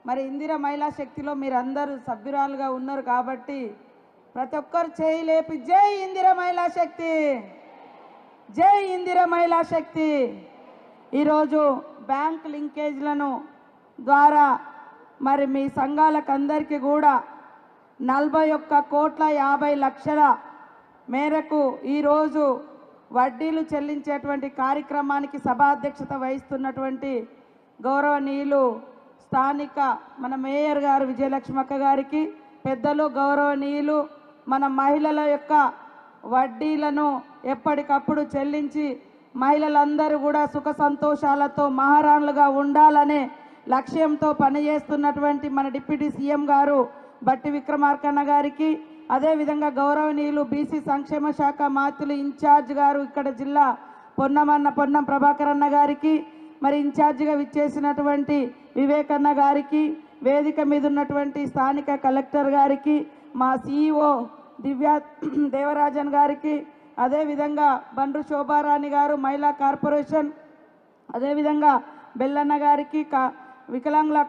మరి ఇందిర మహిళా శక్తిలో మీరందరూ సభ్యురాలుగా ఉన్నారు కాబట్టి ప్రతి ఒక్కరు చేయి లేపి జై ఇందిర మహిళా శక్తి, జై ఇందిర మహిళా శక్తి. ఈరోజు బ్యాంక్ లింకేజ్లను ద్వారా మరి మీ సంఘాలకు అందరికీ కూడా 41,50,00,000 మేరకు ఈరోజు వడ్డీలు చెల్లించేటువంటి కార్యక్రమానికి సభాధ్యక్షత వహిస్తున్నటువంటి గౌరవనీయులు స్థానిక మన మేయర్ గారు విజయలక్ష్మక్క గారికి, పెద్దలు గౌరవనీయులు మన మహిళల యొక్క వడ్డీలను ఎప్పటికప్పుడు చెల్లించి మహిళలందరూ కూడా సుఖ సంతోషాలతో మహారాణులుగా ఉండాలనే లక్ష్యంతో పనిచేస్తున్నటువంటి మన డిప్యూటీ సీఎం గారు బట్టి విక్రమార్కన్న గారికి, అదేవిధంగా గౌరవనీయులు బీసీ సంక్షేమ శాఖ మంత్రులు ఇన్ఛార్జ్ గారు ఇక్కడ జిల్లా పొన్నం ప్రభాకర్ అన్న గారికి, మరి ఇన్ఛార్జిగా విచ్చేసినటువంటి వివేకన్న గారికి, వేదిక మీద ఉన్నటువంటి స్థానిక కలెక్టర్ గారికి, మా సిఇఓ దివ్యా దేవరాజన్ గారికి, అదేవిధంగా బండ్రు శోభారాణి గారు మహిళా కార్పొరేషన్, అదేవిధంగా బెల్లన్న గారికి, వికలాంగుల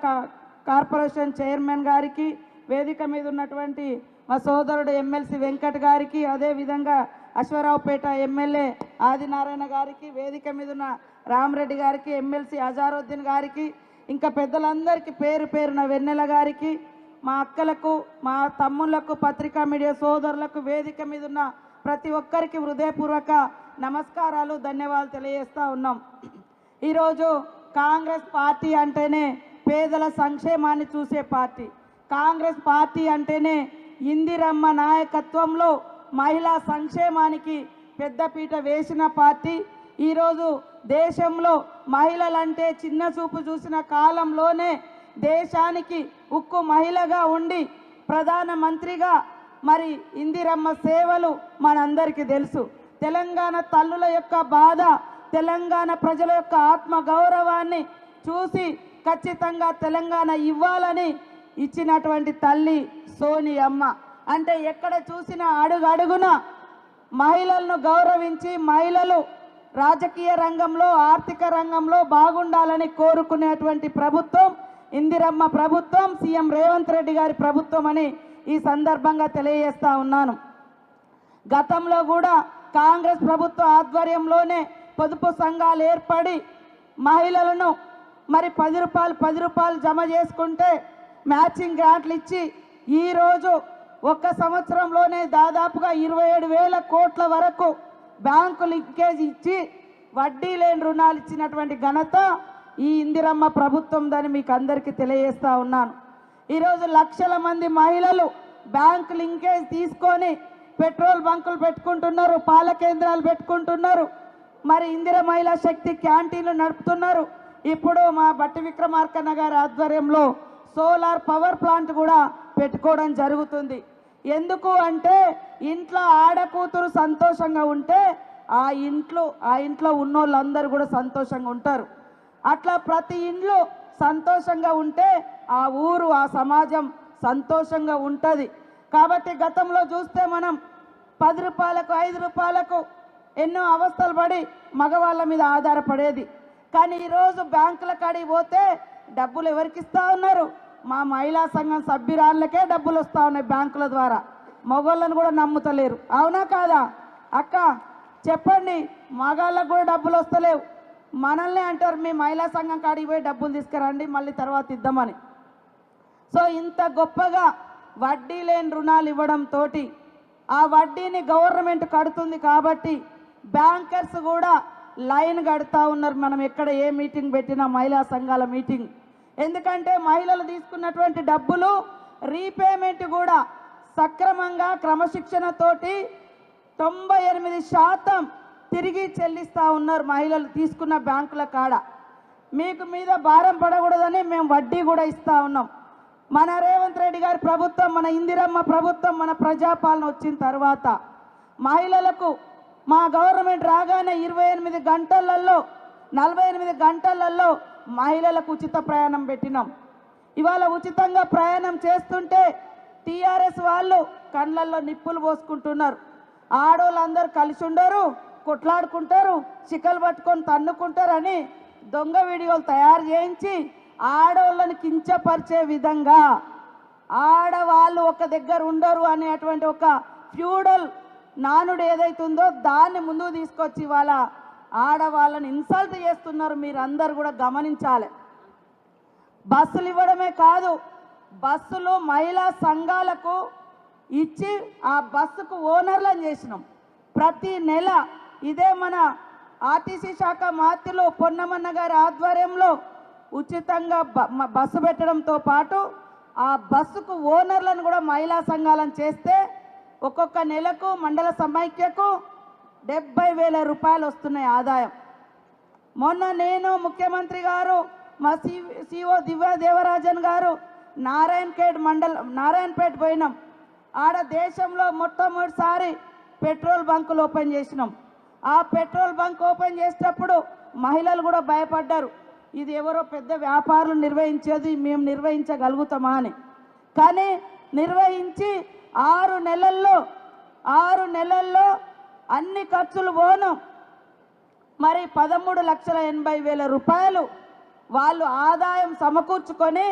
కార్పొరేషన్ చైర్మన్ గారికి, వేదిక మీద ఉన్నటువంటి మా సోదరుడు ఎమ్మెల్సీ వెంకట్ గారికి, అదేవిధంగా అశ్వరావుపేట ఎమ్మెల్యే ఆదినారాయణ గారికి, వేదిక మీద ఉన్న రామరెడ్డి గారికి, ఎమ్మెల్సీ అజారుద్దీన్ గారికి, ఇంకా పెద్దలందరికీ పేరు పేరున వెన్నెల గారికి, మా అక్కలకు, మా తమ్ముళ్లకు, పత్రికా మీడియా సోదరులకు, వేదిక మీద ఉన్న ప్రతి ఒక్కరికి హృదయపూర్వక నమస్కారాలు, ధన్యవాదాలు తెలియజేస్తూ ఉన్నాం. ఈరోజు కాంగ్రెస్ పార్టీ అంటేనే పేదల సంక్షేమాన్ని చూసే పార్టీ. కాంగ్రెస్ పార్టీ అంటేనే ఇందిరమ్మ నాయకత్వంలో మహిళా సంక్షేమానికి పెద్దపీట వేసిన పార్టీ. ఈరోజు దేశంలో మహిళలంటే చిన్న చూపు చూసిన కాలంలోనే దేశానికి ఉక్కు మహిళగా ఉండి ప్రధానమంత్రిగా మరి ఇందిరమ్మ సేవలు మనందరికీ తెలుసు. తెలంగాణ తల్లుల యొక్క బాధ, తెలంగాణ ప్రజల యొక్క ఆత్మ గౌరవాన్ని చూసి ఖచ్చితంగా తెలంగాణ ఇవ్వాలని ఇచ్చినటువంటి తల్లి సోనియమ్మ. అంటే ఎక్కడ చూసినా అడుగడుగున మహిళలను గౌరవించి మహిళలు రాజకీయ రంగంలో, ఆర్థిక రంగంలో బాగుండాలని కోరుకునేటువంటి ప్రభుత్వం ఇందిరమ్మ ప్రభుత్వం, సీఎం రేవంత్ రెడ్డి గారి ప్రభుత్వం అని ఈ సందర్భంగా తెలియజేస్తా ఉన్నాను. గతంలో కూడా కాంగ్రెస్ ప్రభుత్వ ఆధ్వర్యంలోనే పొదుపు సంఘాలు ఏర్పడి మహిళలను మరి 10 రూపాయలు జమ చేసుకుంటే మ్యాచింగ్ గ్రాంట్లు ఇచ్చి ఈరోజు ఒక్క సంవత్సరంలోనే దాదాపుగా 27,000 కోట్ల వరకు బ్యాంకు లింకేజ్ ఇచ్చి వడ్డీ లేని రుణాలు ఇచ్చినటువంటి ఘనత ఈ ఇందిరమ్మ ప్రభుత్వం దాన్ని మీకు అందరికీ తెలియజేస్తా ఉన్నాను. ఈరోజు లక్షల మంది మహిళలు బ్యాంకు లింకేజ్ తీసుకొని పెట్రోల్ బంకులు పెట్టుకుంటున్నారు, పాల కేంద్రాలు పెట్టుకుంటున్నారు, మరి ఇందిర మహిళా శక్తి క్యాంటీన్లు నడుపుతున్నారు. ఇప్పుడు మా బట్టి విక్రమార్కన్న గారి ఆధ్వర్యంలో సోలార్ పవర్ ప్లాంట్ కూడా పెట్టుకోవడం జరుగుతుంది. ఎందుకు అంటే ఇంట్లో ఆడకూతురు సంతోషంగా ఉంటే ఆ ఇంట్లో ఉన్నోళ్ళందరూ కూడా సంతోషంగా ఉంటారు. అట్లా ప్రతి ఇంట్లో సంతోషంగా ఉంటే ఆ ఊరు, ఆ సమాజం సంతోషంగా ఉంటుంది. కాబట్టి గతంలో చూస్తే మనం 10 రూపాయలకు 5 రూపాయలకు ఎన్నో అవస్థలు పడి మగవాళ్ళ మీద ఆధారపడేది. కానీ ఈరోజు బ్యాంకుల కాడికి పోతే డబ్బులు ఎవరికి ఇస్తూ ఉన్నారు? మా మహిళా సంఘం సభ్యురాళ్ళకే డబ్బులు వస్తూ ఉన్నాయి బ్యాంకుల ద్వారా. మగవాళ్ళను కూడా నమ్ముతలేరు. అవునా కాదా అక్క? చెప్పండి. మగాళ్ళకు కూడా డబ్బులు వస్తలేవు. మనల్ని అంటారు మీ మహిళా సంఘం కాడికి పోయి డబ్బులు తీసుకురండి మళ్ళీ తర్వాత ఇద్దామని. సో ఇంత గొప్పగా వడ్డీ లేని రుణాలు ఇవ్వడంతో ఆ వడ్డీని గవర్నమెంట్ కడుతుంది కాబట్టి బ్యాంకర్స్ కూడా లైన్ కడుతూ ఉన్నారు. మనం ఎక్కడ ఏ మీటింగ్ పెట్టినా మహిళా సంఘాల మీటింగ్. ఎందుకంటే మహిళలు తీసుకున్నటువంటి డబ్బులు రీపేమెంట్ కూడా సక్రమంగా క్రమశిక్షణతోటి 98% తిరిగి చెల్లిస్తూ ఉన్నారు మహిళలు తీసుకున్న బ్యాంకుల కాడ. మీకు మీద భారం పడకూడదని మేము వడ్డీ కూడా ఇస్తూ ఉన్నాం. మన రేవంత్ రెడ్డి గారి ప్రభుత్వం, మన ఇందిరమ్మ ప్రభుత్వం, మన ప్రజాపాలన వచ్చిన తర్వాత మహిళలకు మా గవర్నమెంట్ రాగానే 28 గంటలలో 48 గంటలలో మహిళలకు ఉచిత ప్రయాణం పెట్టినాం. ఇవాళ ఉచితంగా ప్రయాణం చేస్తుంటే టీఆర్ఎస్ వాళ్ళు కళ్ళల్లో నిప్పులు పోసుకుంటున్నారు. ఆడోళ్ళందరూ కలిసి ఉండరు, కొట్లాడుకుంటారు, చిక్కలు పట్టుకొని తన్నుకుంటారని దొంగ వీడియోలు తయారు చేయించి ఆడవాళ్ళని కించపరిచే విధంగా ఆడవాళ్ళు ఒక దగ్గర ఉండరు అనేటువంటి ఒక ఫ్యూడల్ నానుడు ఏదైతుందో దాన్ని ముందుకు తీసుకొచ్చి వాళ్ళ ఆడవాళ్ళని ఇన్సల్ట్ చేస్తున్నారు. మీరు అందరు కూడా గమనించాలి. బస్సులు ఇవ్వడమే కాదు, బస్సులు మహిళా సంఘాలకు ఇచ్చి ఆ బస్సుకు ఓనర్లను చేసినాం. ప్రతి నెల ఇదే మన ఆర్టీసీ శాఖ మాత్యులు పొన్నమన్న గారి ఆధ్వర్యంలో ఉచితంగా బస్సు పెట్టడంతో పాటు ఆ బస్సుకు ఓనర్లను కూడా మహిళా సంఘాలను చేస్తే ఒక్కొక్క నెలకు మండల సమైక్యకు 70,000 రూపాయలు వస్తున్నాయి ఆదాయం. మొన్న నేను ముఖ్యమంత్రి గారు మా సిఓ దివ్య దేవరాజన్ గారు నారాయణపేట పోయినాం. ఆడ దేశంలో మొట్టమొదటిసారి పెట్రోల్ బంకులు ఓపెన్ చేసినాం. ఆ పెట్రోల్ బంక్ ఓపెన్ చేసేటప్పుడు మహిళలు కూడా భయపడ్డారు, ఇది ఎవరో పెద్ద వ్యాపారులు నిర్వహించేది, మేము నిర్వహించగలుగుతామా అని. కానీ నిర్వహించి 6 నెలల్లో అన్ని ఖర్చులు పోను మరి 13,80,000 రూపాయలు వాళ్ళు ఆదాయం సమకూర్చుకొని